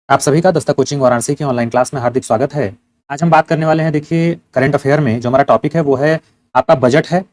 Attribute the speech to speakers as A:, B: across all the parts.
A: आप सभी का दस्ता कोचिंग वाराणसी की ऑनलाइन क्लास में हार्दिक स्वागत है। आज हम बात करने वाले हैं, देखिए करंट अफेयर में जो हमारा टॉपिक है वो है आपका बजट है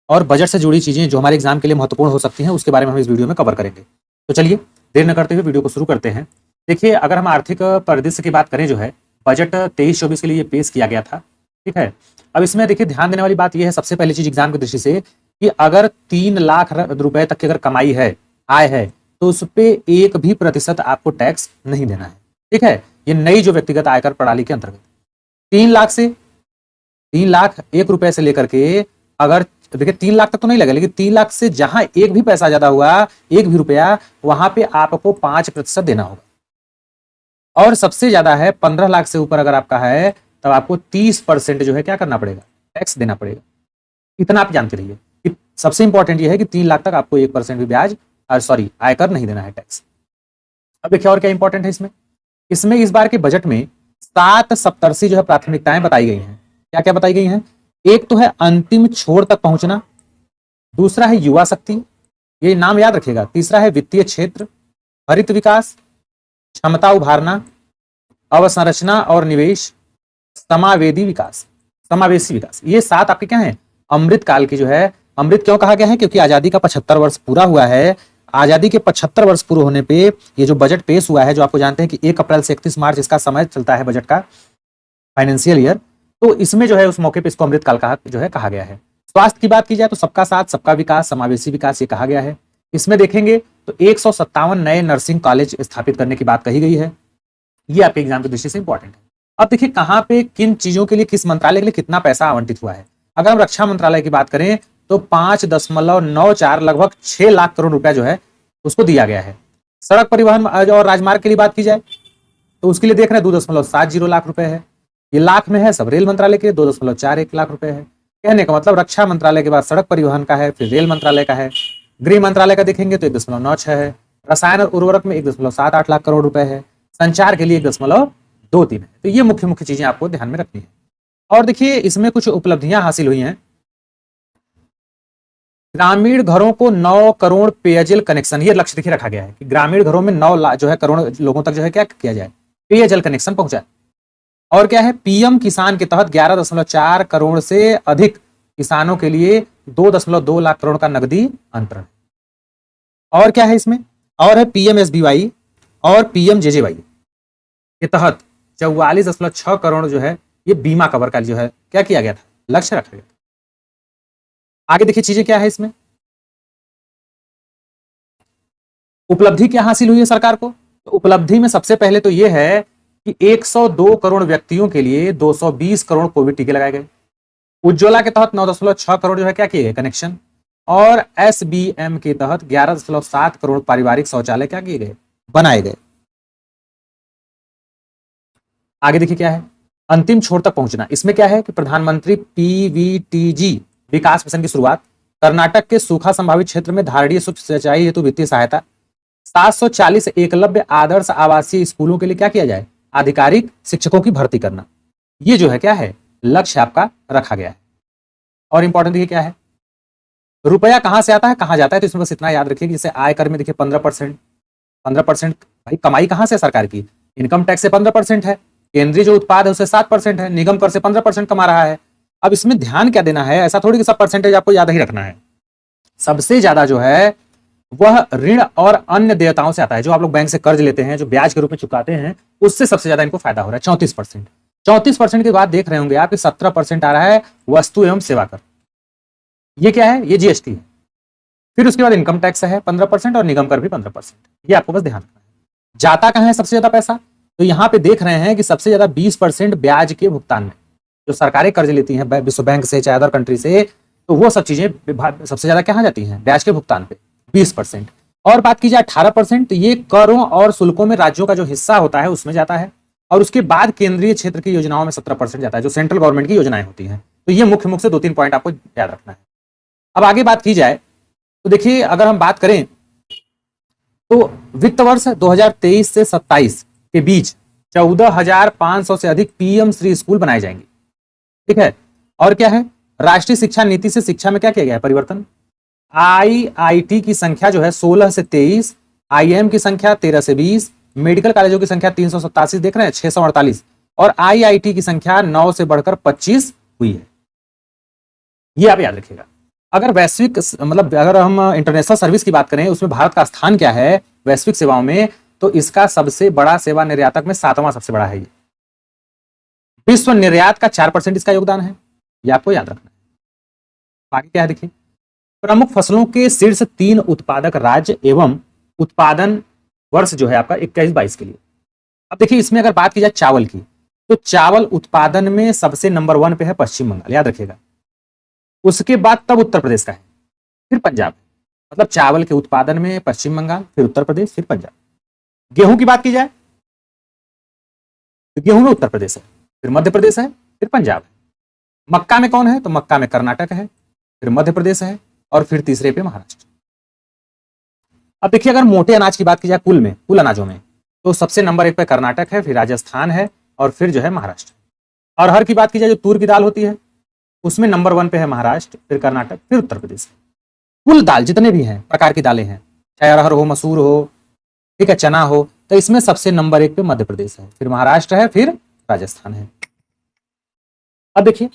A: और बजट से जुड़ी चीज़ें जो हमारे एग्जाम के लिए महत्वपूर्ण हो सकती हैं उसके बारे में हम इस वीडियो में कवर करेंगे। तो चलिए देर न करते हुए वीडियो को शुरू करते हैं। देखिए अगर हम आर्थिक परिदृश्य की बात करें जो है बजट 23-24 के लिए पेश किया गया था, ठीक है। अब इसमें देखिए ध्यान देने वाली बात यह है, सबसे पहली चीज एग्जाम की दृष्टि से कि अगर 3 लाख रुपए तक की अगर कमाई है, आय है, तो उस पर 1% आपको टैक्स नहीं देना है, ठीक है। ये नई जो व्यक्तिगत आयकर प्रणाली के अंतर्गत 3 लाख से लेकर के, अगर देखिए 3 लाख तक तो नहीं लगेगा, लेकिन 3 लाख से जहां एक भी पैसा ज्यादा हुआ, एक भी रुपया, वहां पे आपको 5% देना होगा। और सबसे ज्यादा है 15 लाख से ऊपर अगर आपका है तब आपको 30% जो है क्या करना पड़ेगा, टैक्स देना पड़ेगा। इतना आप जानते रहिए कि सबसे इंपॉर्टेंट ये है कि 3 लाख तक आपको 1% भी ब्याज आयकर नहीं देना है, टैक्स। अब देखिए और क्या इंपॉर्टेंट है इसमें, इस बार के बजट में 7 सप्तर्षि जो है प्राथमिकताएं बताई गई हैं। क्या क्या बताई गई हैं? एक तो है अंतिम छोर तक पहुंचना, दूसरा है युवा शक्ति, ये नाम याद रखिएगा, तीसरा है वित्तीय क्षेत्र, हरित विकास, क्षमता उभारना, अवसंरचना और निवेश, समावेशी विकास। ये 7 आपके क्या है, अमृत काल की जो है। अमृत क्यों कहा गया है? क्योंकि आजादी का 75 वर्ष पूरा हुआ है। आजादी के 75 वर्ष पूरे होने पे ये जो बजट पेश हुआ है, जो आपको जानते हैं कि 1 अप्रैल से 31 मार्च इसका समय चलता है बजट का, फाइनेंशियल ईयर, तो इसमें जो है उस मौके पे इसको अमृत काल का जो है कहा गया है। स्वास्थ्य की बात की जाए तो सबका साथ सबका विकास, समावेशी विकास ये कहा गया है। इसमें देखेंगे तो 157 नए नर्सिंग कॉलेज स्थापित करने की बात कही गई है। ये आपके एग्जाम की दृष्टि से इंपॉर्टेंट है। अब देखिए कहां पे किन चीजों के लिए, किस मंत्रालय के लिए कितना पैसा आवंटित हुआ है। अगर हम रक्षा मंत्रालय की बात करें तो 5.94 लगभग 6 लाख करोड़ रुपया जो है उसको दिया गया है। सड़क परिवहन और राजमार्ग के लिए बात की जाए तो उसके लिए देख रहे हैं 2.70 लाख रुपए है। ये लाख में है, सब रेल मंत्रालय के 2.41 लाख रुपए है। कहने का मतलब रक्षा मंत्रालय के बाद सड़क परिवहन का है, फिर रेल मंत्रालय का है। गृह मंत्रालय का देखेंगे तो 1.96 है। रसायन और उर्वरक में 1.78 लाख करोड़ रुपए है। संचार के लिए 1.23 है। तो ये मुख्य मुख्य चीजें आपको ध्यान में रखनी है। और देखिए इसमें कुछ उपलब्धियां हासिल हुई हैं। ग्रामीण घरों को 9 करोड़ पेयजल कनेक्शन, ये लक्ष्य देखिए रखा गया है कि ग्रामीण घरों में 9 लाख जो है करोड़ लोगों तक जो है क्या किया जाए, पेयजल कनेक्शन पहुंचाए। और क्या है, पीएम किसान के तहत 11.4 करोड़ से अधिक किसानों के लिए 2.2 लाख करोड़ का नकदी अंतरण। और क्या है इसमें, और है पीएमएसबीवाई और पीएमजेजेवाई के तहत 44.6 करोड़ जो है ये बीमा कवर का जो है क्या किया गया था, लक्ष्य रखा गया। आगे देखिए चीजें क्या है इसमें, उपलब्धि क्या हासिल हुई है सरकार को। तो उपलब्धि में सबसे पहले तो यह है कि 102 करोड़ व्यक्तियों के लिए 220 करोड़ कोविड टीके लगाए गए। उज्ज्वला के तहत 9.6 करोड़ जो है क्या किए गए, कनेक्शन। और एसबीएम के तहत 11.7 करोड़ पारिवारिक शौचालय क्या किए गए, बनाए गए। आगे देखिए क्या है, अंतिम छोर तक पहुंचना। इसमें क्या है कि प्रधानमंत्री पीवीटीजी विकास मिशन की शुरुआत, कर्नाटक के सूखा संभावित क्षेत्र में धारणीय सूक्ष्म सिंचाई हेतु वित्तीय सहायता, 740 एकलव्य आदर्श आवासीय स्कूलों के लिए क्या किया जाए, आधिकारिक शिक्षकों की भर्ती करना। ये जो है क्या है, लक्ष्य आपका रखा गया है। और इंपॉर्टेंट देखिए क्या है, रुपया कहां से आता है कहां जाता है, तो इसमें बस इतना याद रखिए कि जैसे आयकर में देखिए 15%, भाई कमाई कहां से सरकार की, इनकम टैक्स से 15% है, केंद्रीय जो उत्पाद है उससे 7% है, निगम कर से 15% कमा रहा है। अब इसमें ध्यान क्या देना है, ऐसा थोड़ी कि सब परसेंटेज आपको याद ही रखना है। सबसे ज्यादा जो है वह ऋण और अन्य देयताओं से आता है, जो आप लोग बैंक से कर्ज लेते हैं, जो ब्याज के रूप में चुकाते हैं, उससे सबसे ज्यादा इनको फायदा हो रहा है, 34%। 34% के बाद देख रहे होंगे आप 17% आ रहा है वस्तु एवं सेवा कर। ये क्या है, ये जीएसटी है। फिर उसके बाद इनकम टैक्स है 15% और निगम कर भी 15%। ये आपको बस ध्यान रखना है। जाता कहां है सबसे ज्यादा पैसा, तो यहां पे देख रहे हैं कि सबसे ज्यादा 20% ब्याज के भुगतान में, जो सरकारें कर्ज लेती हैं विश्व बैंक से चाहे अदर कंट्री से, तो वो सब चीजें सबसे ज्यादा कहां जाती हैं, ब्याज के भुगतान पे 20%। और बात की जाए 18%, तो ये करों और शुल्कों में राज्यों का जो हिस्सा होता है उसमें जाता है। और उसके बाद केंद्रीय क्षेत्र की योजनाओं में 17% जाता है, जो सेंट्रल गवर्नमेंट की योजनाएं होती हैं। तो ये मुख्य मुख्य से 2-3 पॉइंट आपको याद रखना है। अब आगे बात की जाए तो देखिए अगर हम बात करें तो वित्त वर्ष 2023 से 27 के बीच 14,500 से अधिक पीएम श्री स्कूल बनाए जाएंगे, ठीक है। और क्या है, राष्ट्रीय शिक्षा नीति से शिक्षा में क्या किया गया है, परिवर्तन। आईआईटी की संख्या जो है 16 से 23, आईएम की संख्या 13 से 20, मेडिकल कॉलेजों की संख्या 387 देख रहे हैं, 648, और आईआईटी की संख्या 9 से बढ़कर 25 हुई है। ये आप याद रखिएगा। अगर वैश्विक मतलब अगर हम इंटरनेशनल सर्विस की बात करें, उसमें भारत का स्थान क्या है वैश्विक सेवाओं में, तो इसका सबसे बड़ा सेवा निर्यातक में 7वां सबसे बड़ा है। ये विश्व निर्यात का 4% इसका योगदान है, ये आपको याद रखना है। आगे क्या है देखिए, प्रमुख फसलों के शीर्ष 3 उत्पादक राज्य एवं उत्पादन वर्ष जो है आपका 21-22 के लिए। अब देखिए इसमें अगर बात की जाए चावल की, तो चावल उत्पादन में सबसे नंबर 1 पे है पश्चिम बंगाल, याद रखिएगा। उसके बाद तब उत्तर प्रदेश का है, फिर पंजाब। मतलब चावल के उत्पादन में पश्चिम बंगाल, फिर उत्तर प्रदेश, फिर पंजाब। गेहूं की बात की जाए तो गेहूं में उत्तर प्रदेश है, फिर मध्य प्रदेश है, फिर पंजाब है। मक्का में कौन है, तो मक्का में कर्नाटक है, फिर मध्य प्रदेश है, और फिर तीसरे पे महाराष्ट्र। अब देखिए अगर मोटे अनाज की बात की जाए कुल अनाजों में, तो सबसे नंबर 1 पे कर्नाटक है, फिर राजस्थान है, और फिर जो है महाराष्ट्र। अरहर की बात की जाए जो तूर की दाल होती है, उसमें नंबर 1 पे है महाराष्ट्र, फिर कर्नाटक, फिर उत्तर प्रदेश। कुल दाल जितने भी हैं प्रकार की दालें हैं, चाहे अरहर हो, मसूर हो, ठीक है, चना हो, तो इसमें सबसे नंबर 1 पे मध्य प्रदेश है, फिर महाराष्ट्र है, फिर राजस्थान है। अब देखिए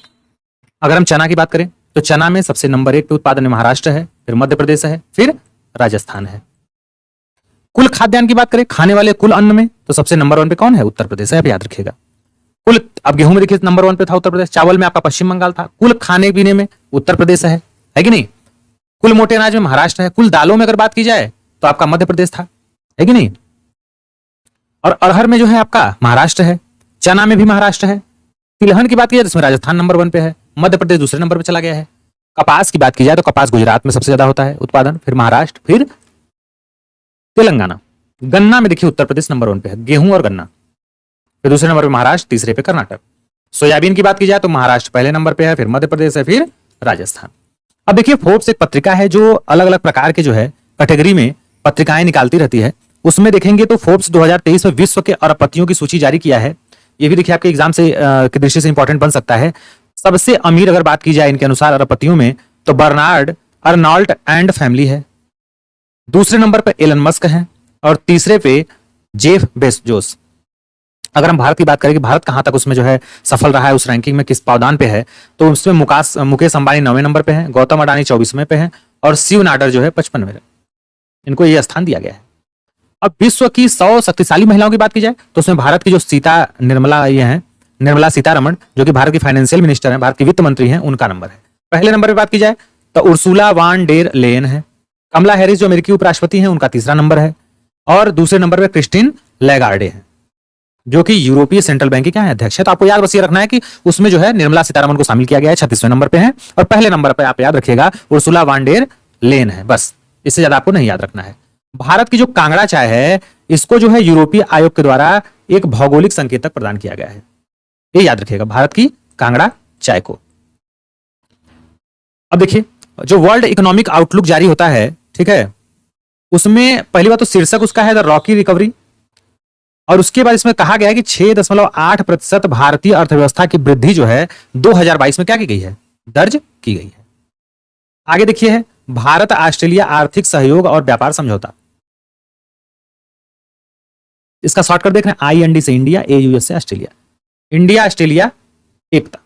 A: अगर हम चना की बात करें, तो चना में सबसे नंबर 1 पे उत्पादन में महाराष्ट्र है, फिर मध्य प्रदेश है, फिर राजस्थान है। कुल खाद्यान्न की बात करें, खाने वाले कुल अन्न में, तो सबसे नंबर 1 पे कौन है, उत्तर प्रदेश है, आप याद रखिएगा। कुल, अब गेहूं में देखिए नंबर 1 पे था उत्तर प्रदेश, चावल में आपका पश्चिम बंगाल था, कुल खाने पीने में उत्तर प्रदेश है कि नहीं। कुल मोटे अनाज में महाराष्ट्र है, कुल दालों में अगर बात की जाए तो आपका मध्य प्रदेश था, है कि नहीं। और अरहर में जो है आपका महाराष्ट्र है, चना में भी महाराष्ट्र है। तिलहन की बात की जाए तो इसमें राजस्थान नंबर 1 पे है, मध्य प्रदेश दूसरे नंबर पे चला गया है। कपास की बात की जाए तो कपास गुजरात में सबसे ज्यादा होता है उत्पादन, फिर महाराष्ट्र, फिर तेलंगाना। गन्ना में देखिए उत्तर प्रदेश नंबर 1 पे है, गेहूं और गन्ना, फिर दूसरे नंबर पे महाराष्ट्र, तीसरे पे कर्नाटक। सोयाबीन की बात की जाए तो महाराष्ट्र पहले नंबर पे है, फिर मध्य प्रदेश है, फिर राजस्थान। अब देखिए फोर्ब्स एक पत्रिका है जो अलग अलग प्रकार के जो है कैटेगरी में पत्रिकाएं निकालती रहती है। उसमें देखेंगे तो फोर्ब्स 2023 में विश्व के अरबपतियों की सूची जारी किया है। ये भी देखिए आपके एग्जाम से की दृष्टि से इंपॉर्टेंट बन सकता है। सबसे अमीर अगर बात की जाए इनके अनुसार अरबपतियों में, तो बर्नार्ड अर्नॉल्ट एंड फैमिली है, दूसरे नंबर पर एलन मस्क है, और तीसरे पे जेफ बेजोस। अगर हम भारत की बात करें कि भारत कहां तक उसमें जो है सफल रहा है, उस रैंकिंग में किस पावदान पे है, तो उसमें मुकेश अंबानी 9वें नंबर पे है, गौतम अडानी 24वें पे है, और शिव नाडर जो है 55वें। इनको यह स्थान दिया गया है। अब विश्व की 100 शक्तिशाली महिलाओं की बात की जाए तो उसमें भारत की जो निर्मला सीतारमण, जो कि भारत की फाइनेंशियल मिनिस्टर है, भारत की वित्त मंत्री हैं, उनका नंबर है। पहले नंबर पे बात की जाए तो उर्सुला वान डेर लेयन है। कमला हैरिस जो अमेरिकी उपराष्ट्रपति हैं, उनका तीसरा नंबर है, और दूसरे नंबर पे क्रिस्टीन लैगार्डे है, जो कि यूरोपीय सेंट्रल बैंक की क्या है, अध्यक्ष है। तो आपको याद बस ये रखना है कि उसमें जो है निर्मला सीतारमण को शामिल किया गया है, 36वें नंबर पे है, और पहले नंबर पे आप याद रखिएगा उर्सुला वान डेर लेयन है। बस इससे ज्यादा आपको नहीं याद रखना है। भारत की जो कांगड़ा चाय है, इसको जो है यूरोपीय आयोग के द्वारा एक भौगोलिक संकेतक प्रदान किया गया है, ये याद रखिएगा, भारत की कांगड़ा चाय को। अब देखिए जो वर्ल्ड इकोनॉमिक आउटलुक जारी होता है, ठीक है, उसमें पहली बात तो शीर्षक उसका है द रॉकी रिकवरी, और उसके बाद इसमें कहा गया है कि 6.8% भारतीय अर्थव्यवस्था की वृद्धि जो है 2022 में क्या की गई है, दर्ज की गई है। आगे देखिए है भारत ऑस्ट्रेलिया आर्थिक सहयोग और व्यापार समझौता, इसका शॉर्टकट देख रहे हैं, IND से इंडिया, AUS से ऑस्ट्रेलिया, इंडिया ऑस्ट्रेलिया एकता।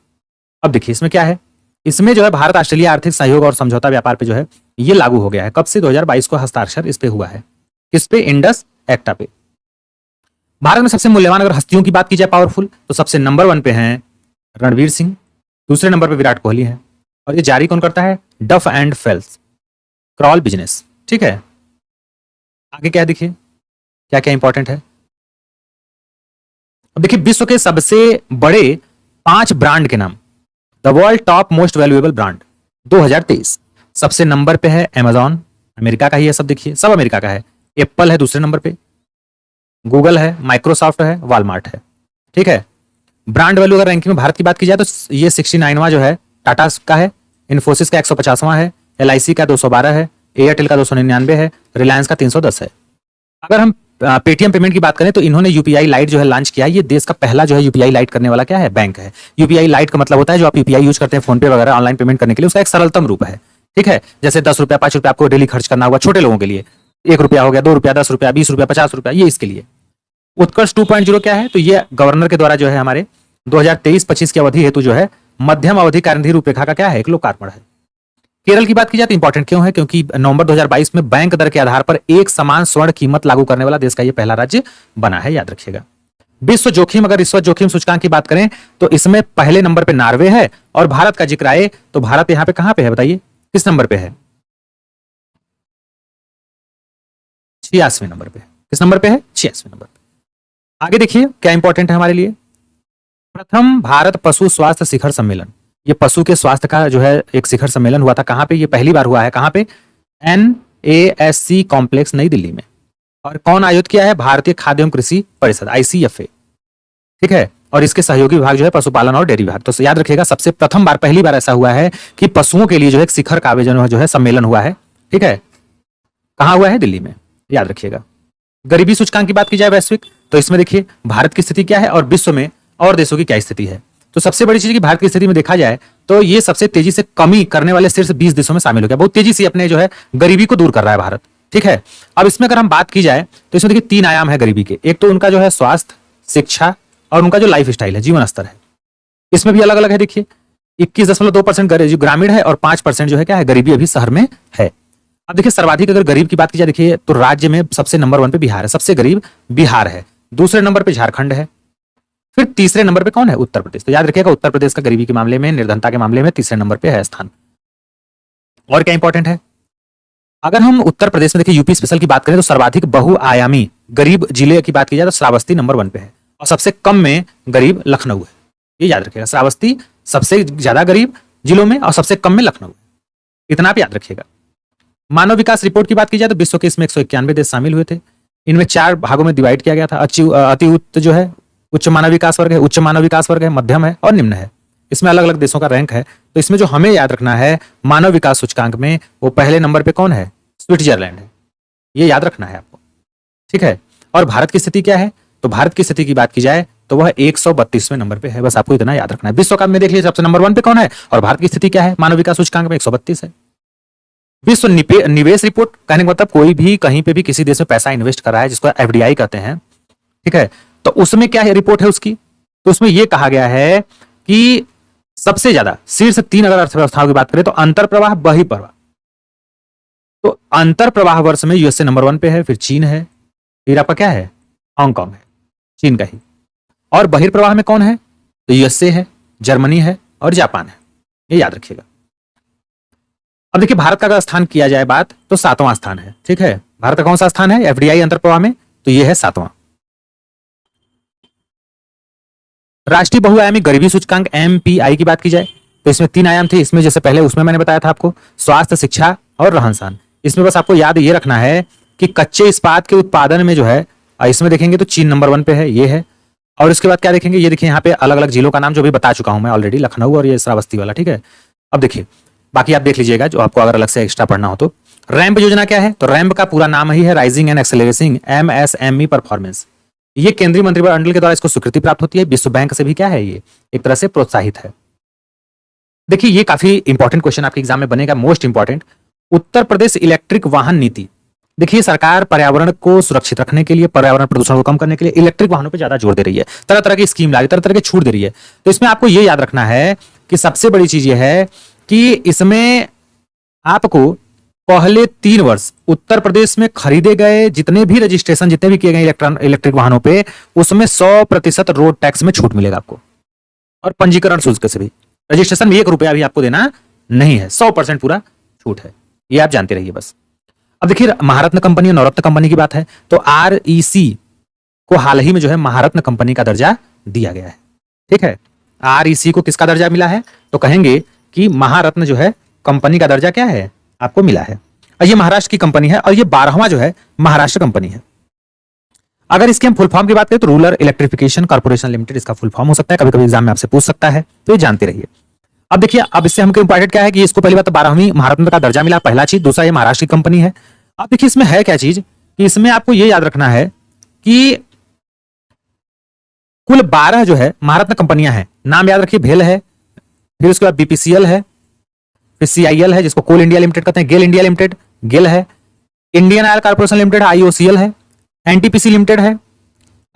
A: अब देखिए इसमें क्या है, इसमें जो है भारत ऑस्ट्रेलिया आर्थिक सहयोग और समझौता व्यापार पे जो है ये लागू हो गया है। कब से, 2022 को हस्ताक्षर इस पे हुआ है, किस पे, इंडस एक्टा पे। भारत में सबसे मूल्यवान अगर हस्तियों की बात की जाए पावरफुल, तो सबसे नंबर 1 पे हैं रणवीर सिंह, दूसरे नंबर पे विराट कोहली है, और ये जारी कौन करता है, डफ एंड फेल्स क्रॉल बिजनेस, ठीक है। आगे क्या देखिए क्या क्या इंपॉर्टेंट है। अब देखिए विश्व के सबसे बड़े 5 ब्रांड के नाम, the world top most valuable brand 2023। सबसे नंबर पे है अमेजॉन, अमेरिका का ही है, सब देखिए सब अमेरिका का है। एप्पल है दूसरे नंबर पे, गूगल है, माइक्रोसॉफ्ट है, वॉलमार्ट है, ठीक है। ब्रांड वैल्यू अगर रैंकिंग में भारत की बात की जाए तो ये 69वां जो है टाटा का है, इन्फोसिस का 150वां है, LIC का 212 है, एयरटेल का 299 है, रिलायंस का 310 है। अगर हम पेटीएम पेमेंट की बात करें तो इन्होंने UPI लाइट जो है लॉन्च किया है। ये देश का पहला जो है UPI लाइट करने वाला क्या है, बैंक है। UPI लाइट का मतलब होता है जो आप UPI यूज करते हैं फोन पे वगैरह ऑनलाइन पेमेंट करने के लिए, उसका एक सरलतम रूप है, ठीक है। जैसे 10 रुपया 5 रुपया आपको डेली खर्च करना होगा छोटे लोगों के लिए, 1 रुपया हो गया, 2 रुपया, 10 रुपया, 20 रुपया, 50 रुपया, ये इसके लिए। उत्कर्ष 2.0 क्या है? तो ये गवर्नर के द्वारा जो है हमारे 2023-25 की अवधि हेतु जो है मध्यम अवधि कार्यनिधि रूपरेखा का क्या है? एक लोकार्पण है। केरल की बात की जाए तो इंपॉर्टेंट क्यों है? क्योंकि नवंबर 2022 में बैंक दर के आधार पर एक समान स्वर्ण कीमत लागू करने वाला देश का ये पहला राज्य बना है, याद रखिएगा। विश्व जोखिम, अगर रिश्वत जोखिम सूचकांक की बात करें तो इसमें पहले नंबर पे नॉर्वे है, और भारत का जिक्र आए तो भारत यहां पे कहां पे है बताइए? किस नंबर पे है? 86वें नंबर पे। किस नंबर पे है? 86वें नंबर पे। आगे देखिए क्या इंपॉर्टेंट है हमारे लिए। प्रथम भारत पशु स्वास्थ्य शिखर सम्मेलन, ये पशु के स्वास्थ्य का जो है एक शिखर सम्मेलन हुआ था। कहां पे? ये पहली बार हुआ है। कहां पे? NASC कॉम्प्लेक्स, नई दिल्ली में। और कौन आयोजित किया है? भारतीय खाद्य एवं कृषि परिषद, ICFA, ठीक है। और इसके सहयोगी विभाग जो है पशुपालन और डेयरी विभाग। तो याद रखिएगा सबसे प्रथम बार, पहली बार ऐसा हुआ है कि पशुओं के लिए जो है एक शिखर का आयोजन जो है सम्मेलन हुआ है, ठीक है। कहां हुआ है? दिल्ली में, याद रखिएगा। गरीबी सूचकांक की बात की जाए वैश्विक, तो इसमें देखिए भारत की स्थिति क्या है और विश्व में और देशों की क्या स्थिति है। तो सबसे बड़ी चीज की भारत की स्थिति में देखा जाए तो ये सबसे तेजी से कमी करने वाले शीर्ष 20 देशों में शामिल हो गया। बहुत तेजी से अपने जो है गरीबी को दूर कर रहा है भारत, ठीक है। अब इसमें अगर हम बात की जाए तो इसमें देखिए 3 आयाम है गरीबी के। एक तो उनका जो है स्वास्थ्य, शिक्षा और उनका जो लाइफ स्टाइल है, जीवन स्तर है, इसमें भी अलग अलग है। देखिए 21.2% ग्रामीण है और 5% जो है क्या है? गरीबी अभी शहर में है। अब देखिए सर्वाधिक अगर गरीब की बात की जाए, देखिए तो राज्य में सबसे नंबर 1 पे बिहार है, सबसे गरीब बिहार है। दूसरे नंबर पे झारखंड है, फिर तीसरे नंबर पे कौन है? उत्तर प्रदेश। तो याद रखिएगा उत्तर प्रदेश का गरीबी के मामले में, निर्धनता के मामले में तीसरे नंबर पे है स्थान। और क्या इंपॉर्टेंट है? अगर हम उत्तर प्रदेश में देखिए यूपी स्पेशल की बात करें तो सर्वाधिक बहुआयामी गरीब जिले की बात की जाए तो श्रावस्ती नंबर 1 पे है, और सबसे कम में गरीब लखनऊ है। ये याद रखिएगा, श्रावस्ती सबसे ज्यादा गरीब जिलों में और सबसे कम में लखनऊ है, इतना आप याद रखिएगा। मानव विकास रिपोर्ट की बात की जाए तो विश्व के इसमें 191 देश शामिल हुए थे। इनमें 4 भागों में डिवाइड किया गया था। अति उच्च जो है उच्च मानव विकास वर्ग है, उच्च मानव विकास वर्ग है, मध्यम है और निम्न है। इसमें अलग अलग देशों का रैंक है। तो इसमें जो हमें याद रखना है मानव विकास सूचकांक में, वो पहले नंबर पे कौन है? स्विट्जरलैंड है, ये याद रखना है आपको, ठीक है। और भारत की स्थिति क्या है? तो भारत की स्थिति की बात की जाए तो वह 132वें नंबर पे है, बस आपको इतना याद रखना है। विश्व कप में देख लीजिए सबसे नंबर 1 पे कौन है और भारत की स्थिति क्या है? मानव विकास सूचकांक में 132 है। विश्व निवेश रिपोर्ट, कहने का मतलब कोई भी कहीं पे भी किसी देश में पैसा इन्वेस्ट कर रहा है, जिसको FDI कहते हैं, ठीक है। तो उसमें क्या है रिपोर्ट है उसकी? तो उसमें यह कहा गया है कि सबसे ज्यादा शीर्ष 3 अगर अर्थव्यवस्थाओं की बात करें तो अंतरप्रवाह, बहिर्प्रवाह। तो अंतरप्रवाह वर्ष में USA नंबर 1 पे है, फिर चीन है, फिर आपका क्या है? हांगकांग है, चीन का ही। और बहिर्प्रवाह में कौन है? तो USA है, जर्मनी है और जापान है, ये याद रखिएगा। अब देखिए भारत का अगर स्थान किया जाए बात तो 7वां स्थान है, ठीक है। भारत का कौन सा स्थान है FDI अंतरप्रवाह में? तो ये है 7वां। राष्ट्रीय बहुआयामी गरीबी सूचकांक MPI की बात की जाए तो इसमें 3 आयाम थे। इसमें जैसे पहले उसमें मैंने बताया था आपको स्वास्थ्य, शिक्षा और रहन सहन। इसमें बस आपको याद ये रखना है कि कच्चे इस्पात के उत्पादन में जो है इसमें देखेंगे तो चीन नंबर 1 पे है, ये है। और इसके बाद क्या देखेंगे? ये देखिए यहाँ पे अलग अलग जिलों का नाम जो भी बता चुका हूं मैं ऑलरेडी, लखनऊ और ये श्रावस्ती वाला, ठीक है। अब देखिए बाकी आप देख लीजिएगा जो आपको अगर अलग से एक्स्ट्रा पढ़ना हो तो। रैंप योजना क्या है? तो रैंप का पूरा नाम ही है rising and accelerating MSME performance. ये केंद्रीय मंत्रिमंडल के द्वारा इसको स्वीकृति प्राप्त होती है। विश्व बैंक से भी क्या है, ये एक तरह से प्रोत्साहित है। देखिए ये काफी इंपॉर्टेंट क्वेश्चन आपके एग्जाम में बनेगा, most important. Uttar Pradesh electric वाहन नीति। देखिए सरकार पर्यावरण को सुरक्षित रखने के लिए, पर्यावरण प्रदूषण को कम करने के लिए इलेक्ट्रिक वाहनों पे ज्यादा जोर दे रही है, तरह तरह की स्कीम ला रही है, तरह तरह की छूट दे रही है। तो इसमें आपको ये याद रखना है कि सबसे बड़ी चीज ये है कि इसमें आपको पहले 3 वर्ष उत्तर प्रदेश में खरीदे गए जितने भी रजिस्ट्रेशन, जितने भी किए गए इलेक्ट्रिक वाहनों पे, उसमें 100% रोड टैक्स में छूट मिलेगा आपको, और पंजीकरण शुल्क से भी। रजिस्ट्रेशन में 1 रुपया भी आपको देना नहीं है, 100% पूरा छूट है, ये आप जानते रहिए बस। अब देखिए महारत्न कंपनी और नवरत्न कंपनी की बात है तो REC को हाल ही में जो है महारत्न कंपनी का दर्जा दिया गया है, ठीक है। REC को किसका दर्जा मिला है? तो कहेंगे कि महारत्न जो है कंपनी का दर्जा क्या है आपको मिला है। और ये महाराष्ट्र की कंपनी है और ये 12वां जो है महाराष्ट्र कंपनी है। अगर इसके हम फुल फॉर्म की बात करें तो रूरल इलेक्ट्रिफिकेशन कॉर्पोरेशन लिमिटेड इसका फुल फॉर्म हो सकता है, कभी कभी एग्जाम में आपसे पूछ सकता है, तो ये जानते रहिए। अब देखिए अब इससे हमको इंपॉर्टेंट क्या है कि इसको पहली बात तो 12वीं महारत्न का दर्जा मिला, पहला चीज। दूसरा ये महाराष्ट्र की कंपनी है। अब देखिए इसमें है क्या चीज कि इसमें आपको ये याद रखना है कि कुल 12 जो है महारत्न कंपनियां हैं। नाम याद रखिए, भेल है, फिर उसके बाद BPCL है, फिर CIL है जिसको कोल इंडिया लिमिटेड कहते हैं, गेल इंडिया लिमिटेड गेल है, Indian oil corporation limited IOCL है, NTPC लिमिटेड है,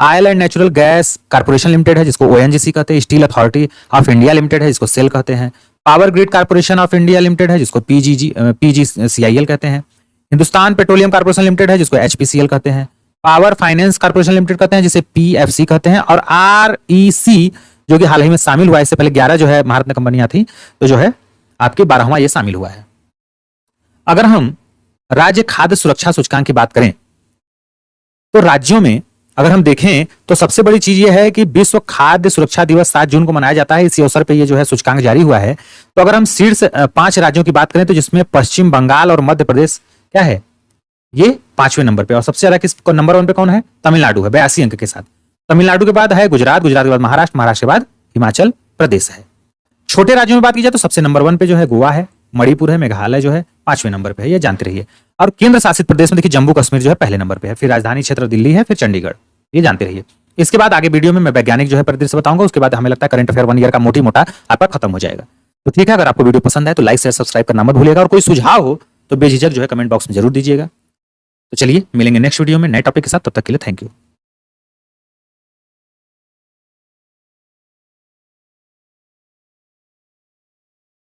A: oil and natural gas corporation limited है जिसको ओएनजीसी कहते हैं। Steel authority of India limited है जिसको सेल कहते हैं। Power grid corporation of India limited है जिसको पीजीसीआईएल कहते हैं। हिंदुस्तान पेट्रोलियम कॉर्पोरेशन लिमिटेड है जिसको एचपीसीएल कहते हैं। पावर फाइनेंस कॉर्पोरेशन लिमिटेड कहते हैं जिसे पीएफसी कहते हैं। और आरईसी जो कि हाल ही में शामिल हुआ है, इससे पहले 11 जो है भारत में कंपनियां थी, तो जो है आपके 12वां ये शामिल हुआ है। अगर हम राज्य खाद्य सुरक्षा सूचकांक की बात करें तो राज्यों में अगर हम देखें तो सबसे बड़ी चीज ये है कि विश्व खाद्य सुरक्षा दिवस 7 जून को मनाया जाता है। इसी अवसर पे ये जो है सूचकांक जारी हुआ है। तो अगर हम शीर्ष 5 राज्यों की बात करें तो जिसमें पश्चिम बंगाल और मध्य प्रदेश क्या है, ये 5वें नंबर पे। और सबसे ज्यादा किस नंबर 1 पे कौन है? तमिलनाडु है 82 अंक के साथ। तमिलनाडु के बाद है गुजरात, गुजरात के बाद महाराष्ट्र, महाराष्ट्र के बाद हिमाचल प्रदेश है। छोटे राज्यों में बात की जाए तो सबसे नंबर 1 पे जो है गोवा है, मणिपुर है, मेघालय जो है 5वें नंबर पे है, ये जानते रहिए। और केंद्र शासित प्रदेश में देखिए जम्मू कश्मीर जो है पहले नंबर पे है, फिर राजधानी क्षेत्र दिल्ली है, फिर चंडीगढ़, ये जानते रहिए। इसके बाद आगे वीडियो में मैं वैज्ञानिक जो है परिदृश्य बताऊंगा, उसके बाद हमें लगता है करंट अफेयर 1 ईयर का मोटी मोटा आपका खत्म हो जाएगा। तो ठीक है, अगर आपको वीडियो पसंद है तो लाइक शेयर सब्सक्राइब करना मत भूलिएगा और कोई सुझाव हो तो बेझिझक जो है कमेंट बॉक्स में जरूर दीजिएगा। तो चलिए मिलेंगे नेक्स्ट वीडियो में नए टॉपिक के साथ, तब तक के लिए थैंक यू।